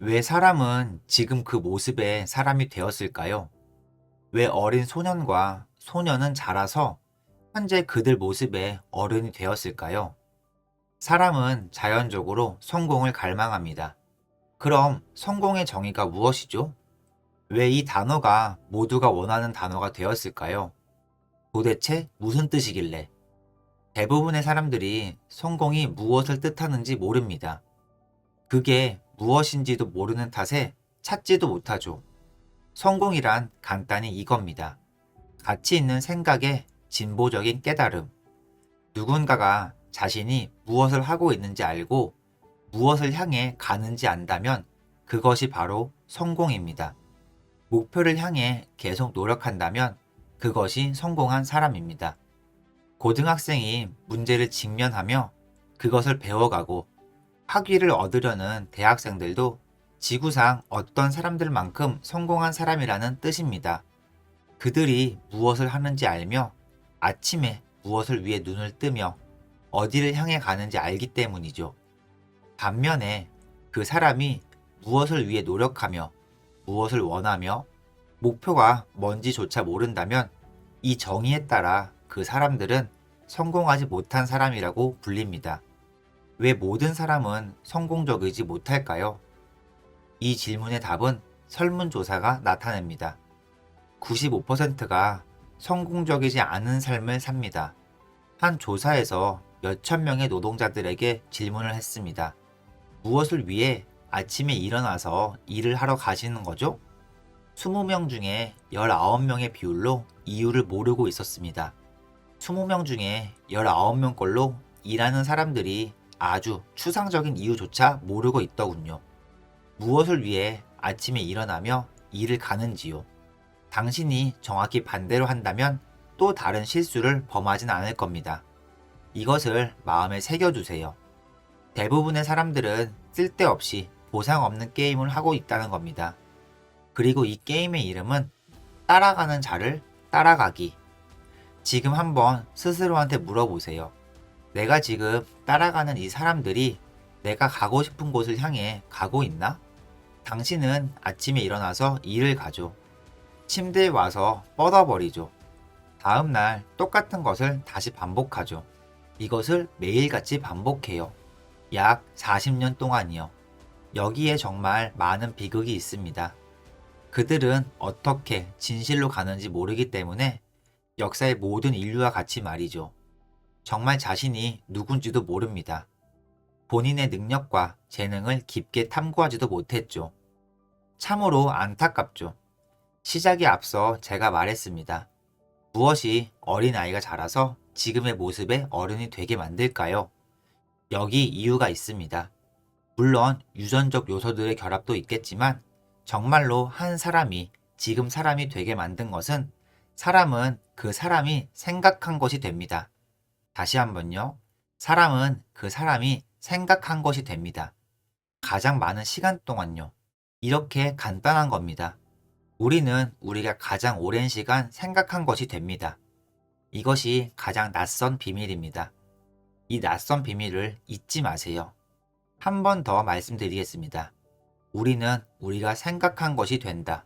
왜 사람은 지금 그 모습의 사람이 되었을까요? 왜 어린 소년과 소년은 자라서 현재 그들 모습의 어른이 되었을까요? 사람은 자연적으로 성공을 갈망합니다. 그럼 성공의 정의가 무엇이죠? 왜 이 단어가 모두가 원하는 단어가 되었을까요? 도대체 무슨 뜻이길래? 대부분의 사람들이 성공이 무엇을 뜻하는지 모릅니다. 그게 무엇인지도 모르는 탓에 찾지도 못하죠. 성공이란 간단히 이겁니다. 가치 있는 생각의 진보적인 깨달음. 누군가가 자신이 무엇을 하고 있는지 알고 무엇을 향해 가는지 안다면 그것이 바로 성공입니다. 목표를 향해 계속 노력한다면 그것이 성공한 사람입니다. 고등학생이 문제를 직면하며 그것을 배워가고 학위를 얻으려는 대학생들도 지구상 어떤 사람들만큼 성공한 사람이라는 뜻입니다. 그들이 무엇을 하는지 알며 아침에 무엇을 위해 눈을 뜨며 어디를 향해 가는지 알기 때문이죠. 반면에 그 사람이 무엇을 위해 노력하며 무엇을 원하며 목표가 뭔지조차 모른다면 이 정의에 따라 그 사람들은 성공하지 못한 사람이라고 불립니다. 왜 모든 사람은 성공적이지 못할까요? 이 질문의 답은 설문조사가 나타냅니다. 95%가 성공적이지 않은 삶을 삽니다. 한 조사에서 몇천 명의 노동자들에게 질문을 했습니다. 무엇을 위해 아침에 일어나서 일을 하러 가시는 거죠? 20명 중에 19명의 비율로 이유를 모르고 있었습니다. 20명 중에 19명 꼴로 일하는 사람들이 아주 추상적인 이유조차 모르고 있더군요. 무엇을 위해 아침에 일어나며 일을 가는지요. 당신이 정확히 반대로 한다면 또 다른 실수를 범하진 않을 겁니다. 이것을 마음에 새겨두세요. 대부분의 사람들은 쓸데없이 보상 없는 게임을 하고 있다는 겁니다. 그리고 이 게임의 이름은 따라가는 자를 따라가기. 지금 한번 스스로한테 물어보세요. 내가 지금 따라가는 이 사람들이 내가 가고 싶은 곳을 향해 가고 있나? 당신은 아침에 일어나서 일을 가죠. 침대에 와서 뻗어버리죠. 다음날 똑같은 것을 다시 반복하죠. 이것을 매일같이 반복해요. 약 40년 동안이요. 여기에 정말 많은 비극이 있습니다. 그들은 어떻게 진실로 가는지 모르기 때문에 역사의 모든 인류와 같이 말이죠. 정말 자신이 누군지도 모릅니다. 본인의 능력과 재능을 깊게 탐구하지도 못했죠. 참으로 안타깝죠. 시작에 앞서 제가 말했습니다. 무엇이 어린아이가 자라서 지금의 모습의 어른이 되게 만들까요? 여기 이유가 있습니다. 물론 유전적 요소들의 결합도 있겠지만 정말로 한 사람이 지금 사람이 되게 만든 것은 사람은 그 사람이 생각한 것이 됩니다. 다시 한번요. 사람은 그 사람이 생각한 것이 됩니다. 가장 많은 시간 동안요. 이렇게 간단한 겁니다. 우리는 우리가 가장 오랜 시간 생각한 것이 됩니다. 이것이 가장 낯선 비밀입니다. 이 낯선 비밀을 잊지 마세요. 한 번 더 말씀드리겠습니다. 우리는 우리가 생각한 것이 된다.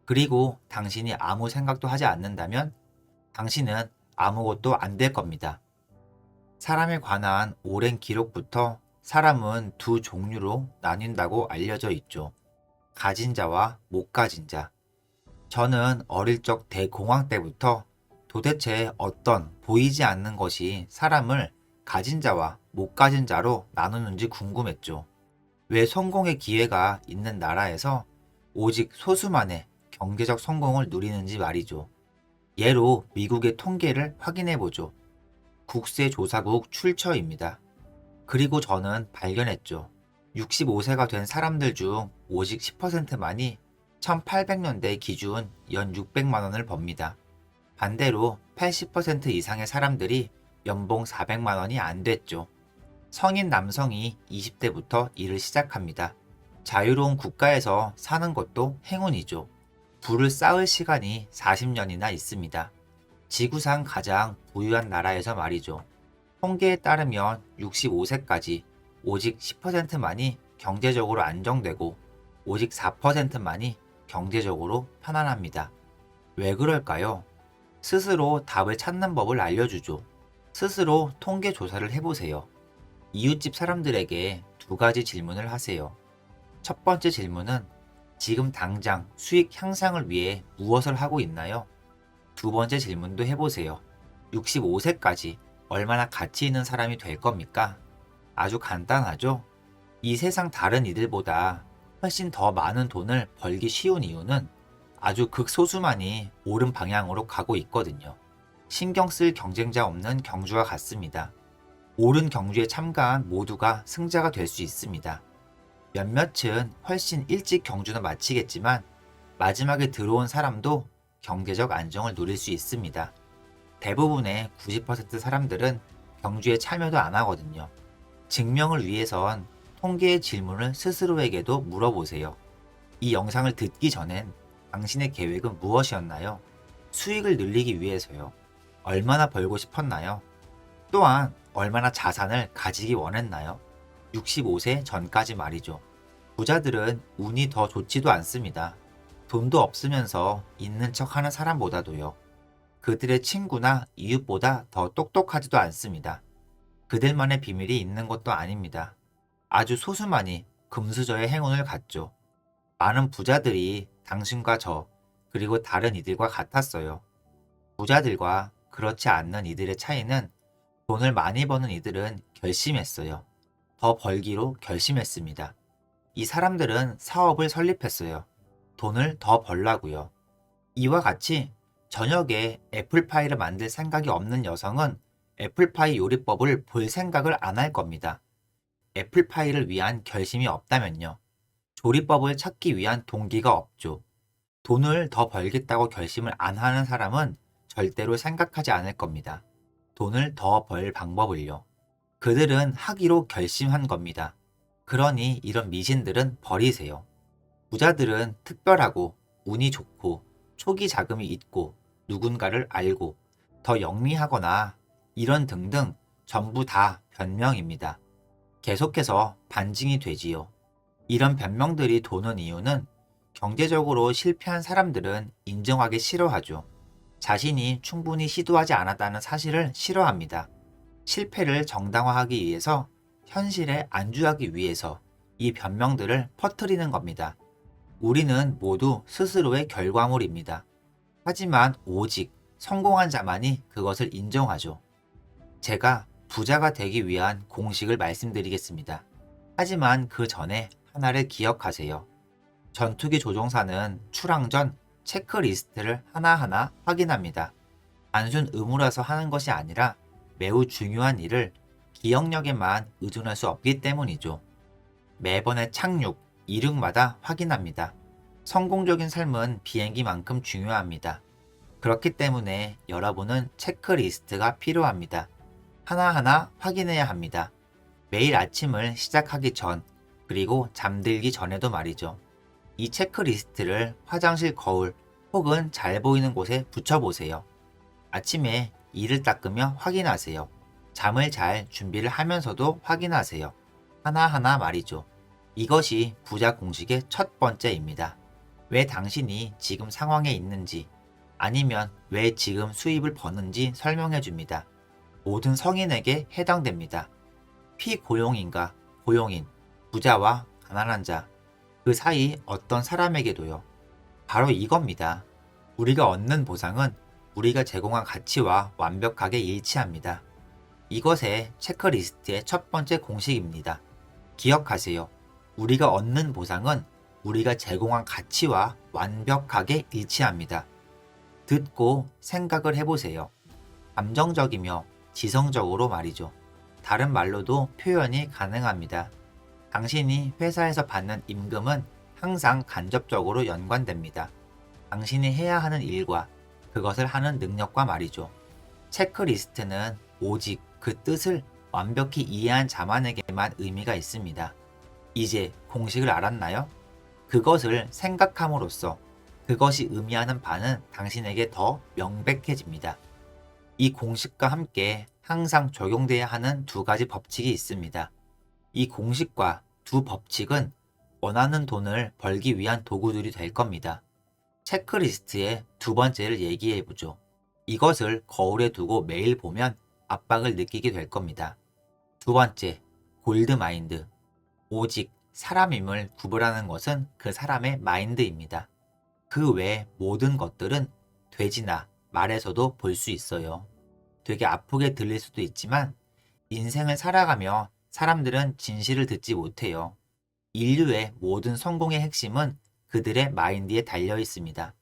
그리고 당신이 아무 생각도 하지 않는다면 당신은 아무것도 안 될 겁니다. 사람에 관한 오랜 기록부터 사람은 두 종류로 나뉜다고 알려져 있죠. 가진 자와 못 가진 자. 저는 어릴 적 대공황 때부터 도대체 어떤 보이지 않는 것이 사람을 가진 자와 못 가진 자로 나누는지 궁금했죠. 왜 성공의 기회가 있는 나라에서 오직 소수만의 경제적 성공을 누리는지 말이죠. 예로 미국의 통계를 확인해 보죠. 국세조사국 출처입니다. 그리고 저는 발견했죠. 65세가 된 사람들 중 오직 10%만이 1800년대 기준 연 600만 원을 법니다. 반대로 80% 이상의 사람들이 연봉 400만 원이 안 됐죠. 성인 남성이 20대부터 일을 시작합니다. 자유로운 국가에서 사는 것도 행운이죠. 부를 쌓을 시간이 40년이나 있습니다. 지구상 가장 부유한 나라에서 말이죠. 통계에 따르면 65세까지 오직 10%만이 경제적으로 안정되고 오직 4%만이 경제적으로 편안합니다. 왜 그럴까요? 스스로 답을 찾는 법을 알려주죠. 스스로 통계 조사를 해보세요. 이웃집 사람들에게 두 가지 질문을 하세요. 첫 번째 질문은 지금 당장 수익 향상을 위해 무엇을 하고 있나요? 두 번째 질문도 해보세요. 65세까지 얼마나 가치 있는 사람이 될 겁니까? 아주 간단하죠? 이 세상 다른 이들보다 훨씬 더 많은 돈을 벌기 쉬운 이유는 아주 극소수만이 옳은 방향으로 가고 있거든요. 신경 쓸 경쟁자 없는 경주와 같습니다. 옳은 경주에 참가한 모두가 승자가 될 수 있습니다. 몇몇은 훨씬 일찍 경주는 마치겠지만 마지막에 들어온 사람도 경제적 안정을 누릴 수 있습니다. 대부분의 90% 사람들은 경주에 참여도 안 하거든요. 증명을 위해선 통계의 질문을 스스로에게도 물어보세요. 이 영상을 듣기 전엔 당신의 계획은 무엇이었나요? 수익을 늘리기 위해서요. 얼마나 벌고 싶었나요? 또한 얼마나 자산을 가지기 원했나요? 65세 전까지 말이죠. 부자들은 운이 더 좋지도 않습니다. 돈도 없으면서 있는 척 하는 사람보다도요. 그들의 친구나 이웃보다 더 똑똑하지도 않습니다. 그들만의 비밀이 있는 것도 아닙니다. 아주 소수만이 금수저의 행운을 갖죠. 많은 부자들이 당신과 저, 그리고 다른 이들과 같았어요. 부자들과 그렇지 않는 이들의 차이는 돈을 많이 버는 이들은 결심했어요. 더 벌기로 결심했습니다. 이 사람들은 사업을 설립했어요. 돈을 더 벌라고요. 이와 같이 저녁에 애플파이를 만들 생각이 없는 여성은 애플파이 요리법을 볼 생각을 안 할 겁니다. 애플파이를 위한 결심이 없다면요. 조리법을 찾기 위한 동기가 없죠. 돈을 더 벌겠다고 결심을 안 하는 사람은 절대로 생각하지 않을 겁니다. 돈을 더 벌 방법을요. 그들은 하기로 결심한 겁니다. 그러니 이런 미신들은 버리세요. 부자들은 특별하고 운이 좋고 초기 자금이 있고 누군가를 알고 더 영리하거나 이런 등등 전부 다 변명입니다. 계속해서 반증이 되지요. 이런 변명들이 도는 이유는 경제적으로 실패한 사람들은 인정하기 싫어하죠. 자신이 충분히 시도하지 않았다는 사실을 싫어합니다. 실패를 정당화하기 위해서 현실에 안주하기 위해서 이 변명들을 퍼뜨리는 겁니다. 우리는 모두 스스로의 결과물입니다. 하지만 오직 성공한 자만이 그것을 인정하죠. 제가 부자가 되기 위한 공식을 말씀드리겠습니다. 하지만 그 전에 하나를 기억하세요. 전투기 조종사는 출항 전 체크리스트를 하나하나 확인합니다. 단순 의무라서 하는 것이 아니라 매우 중요한 일을 기억력에만 의존할 수 없기 때문이죠. 매번의 착륙, 이륙마다 확인합니다. 성공적인 삶은 비행기만큼 중요합니다. 그렇기 때문에 여러분은 체크리스트가 필요합니다. 하나하나 확인해야 합니다. 매일 아침을 시작하기 전, 그리고 잠들기 전에도 말이죠. 이 체크리스트를 화장실 거울 혹은 잘 보이는 곳에 붙여보세요. 아침에 이를 닦으며 확인하세요. 잠을 잘 준비를 하면서도 확인하세요. 하나하나 말이죠. 이것이 부자 공식의 첫 번째입니다. 왜 당신이 지금 상황에 있는지, 아니면 왜 지금 수입을 버는지 설명해 줍니다. 모든 성인에게 해당됩니다. 피고용인과 고용인, 부자와 가난한 자, 그 사이 어떤 사람에게도요. 바로 이겁니다. 우리가 얻는 보상은 우리가 제공한 가치와 완벽하게 일치합니다. 이것의 체크리스트의 첫 번째 공식입니다. 기억하세요. 우리가 얻는 보상은 우리가 제공한 가치와 완벽하게 일치합니다. 듣고 생각을 해보세요. 감정적이며 지성적으로 말이죠. 다른 말로도 표현이 가능합니다. 당신이 회사에서 받는 임금은 항상 간접적으로 연관됩니다. 당신이 해야 하는 일과 그것을 하는 능력과 말이죠. 체크리스트는 오직 그 뜻을 완벽히 이해한 자만에게만 의미가 있습니다. 이제 공식을 알았나요? 그것을 생각함으로써 그것이 의미하는 바는 당신에게 더 명백해집니다. 이 공식과 함께 항상 적용돼야 하는 두 가지 법칙이 있습니다. 이 공식과 두 법칙은 원하는 돈을 벌기 위한 도구들이 될 겁니다. 체크리스트의 두 번째를 얘기해 보죠. 이것을 거울에 두고 매일 보면 압박을 느끼게 될 겁니다. 두 번째, 골드마인드. 오직 사람임을 구별하는 것은 그 사람의 마인드입니다. 그 외 모든 것들은 돼지나 말에서도 볼 수 있어요. 되게 아프게 들릴 수도 있지만 인생을 살아가며 사람들은 진실을 듣지 못해요. 인류의 모든 성공의 핵심은 그들의 마인드에 달려 있습니다.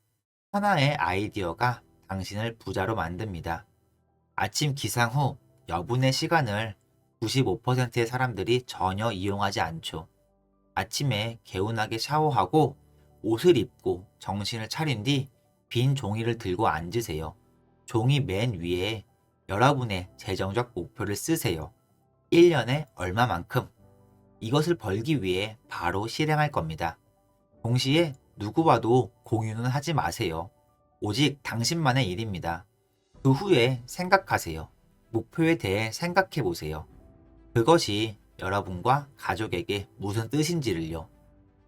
하나의 아이디어가 당신을 부자로 만듭니다. 아침 기상 후 여분의 시간을 95%의 사람들이 전혀 이용하지 않죠. 아침에 개운하게 샤워하고 옷을 입고 정신을 차린 뒤 빈 종이를 들고 앉으세요. 종이 맨 위에 여러분의 재정적 목표를 쓰세요. 1년에 얼마만큼 이것을 벌기 위해 바로 실행할 겁니다. 동시에 누구와도 공유는 하지 마세요. 오직 당신만의 일입니다. 그 후에 생각하세요. 목표에 대해 생각해 보세요. 그것이 여러분과 가족에게 무슨 뜻인지를요.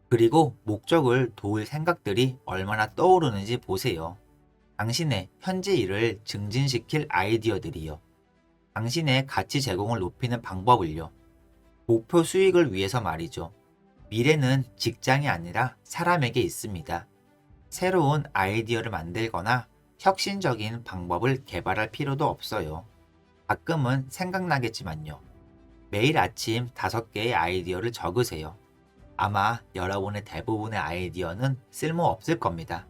그리고 목적을 도울 생각들이 얼마나 떠오르는지 보세요. 당신의 현재 일을 증진시킬 아이디어들이요. 당신의 가치 제공을 높이는 방법을요. 목표 수익을 위해서 말이죠. 미래는 직장이 아니라 사람에게 있습니다. 새로운 아이디어를 만들거나 혁신적인 방법을 개발할 필요도 없어요. 가끔은 생각나겠지만요. 매일 아침 5개의 아이디어를 적으세요. 아마 여러분의 대부분의 아이디어는 쓸모없을 겁니다.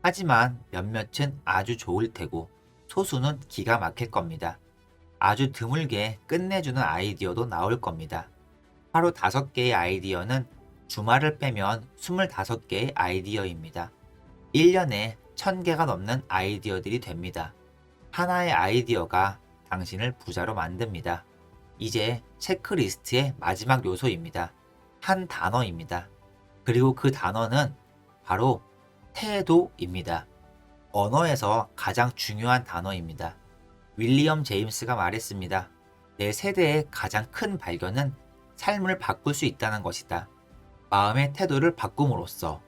하지만 몇몇은 아주 좋을 테고 소수는 기가 막힐 겁니다. 아주 드물게 끝내주는 아이디어도 나올 겁니다. 하루 5개의 아이디어는 주말을 빼면 25개의 아이디어입니다. 1년에 1000개가 넘는 아이디어들이 됩니다. 하나의 아이디어가 당신을 부자로 만듭니다. 이제 체크리스트의 마지막 요소입니다. 한 단어입니다. 그리고 그 단어는 바로 태도입니다. 언어에서 가장 중요한 단어입니다. 윌리엄 제임스가 말했습니다. 내 세대의 가장 큰 발견은 삶을 바꿀 수 있다는 것이다. 마음의 태도를 바꿈으로써.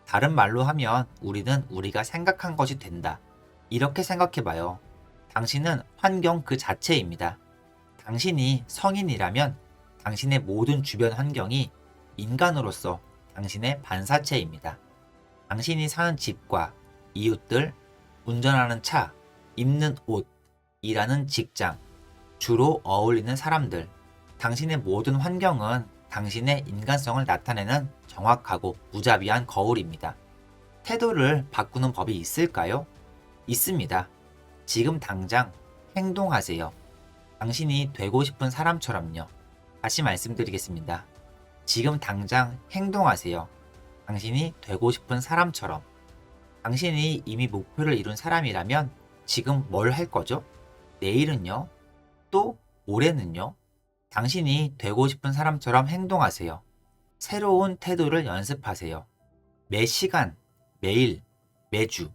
다른 말로 하면 우리는 우리가 생각한 것이 된다. 이렇게 생각해봐요. 당신은 환경 그 자체입니다. 당신이 성인이라면 당신의 모든 주변 환경이 인간으로서 당신의 반사체입니다. 당신이 사는 집과 이웃들, 운전하는 차, 입는 옷, 일하는 직장, 주로 어울리는 사람들, 당신의 모든 환경은 당신의 인간성을 나타내는 정확하고 무자비한 거울입니다. 태도를 바꾸는 법이 있을까요? 있습니다. 지금 당장 행동하세요. 당신이 되고 싶은 사람처럼요. 다시 말씀드리겠습니다. 지금 당장 행동하세요. 당신이 되고 싶은 사람처럼. 당신이 이미 목표를 이룬 사람이라면 지금 뭘 할 거죠? 내일은요? 또 올해는요? 당신이 되고 싶은 사람처럼 행동하세요. 새로운 태도를 연습하세요. 매 시간, 매일, 매주,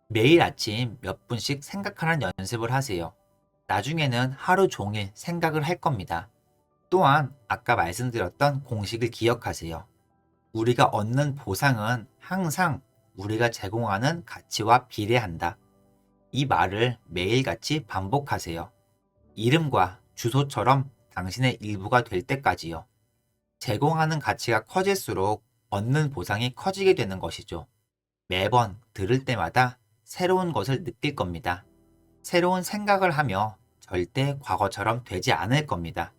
매일 아침 몇 분씩 생각하는 연습을 하세요. 나중에는 하루 종일 생각을 할 겁니다. 또한 아까 말씀드렸던 공식을 기억하세요. 우리가 얻는 보상은 항상 우리가 제공하는 가치와 비례한다. 이 말을 매일같이 반복하세요. 이름과 주소처럼 당신의 일부가 될 때까지요. 제공하는 가치가 커질수록 얻는 보상이 커지게 되는 것이죠. 매번 들을 때마다 새로운 것을 느낄 겁니다. 새로운 생각을 하며 절대 과거처럼 되지 않을 겁니다.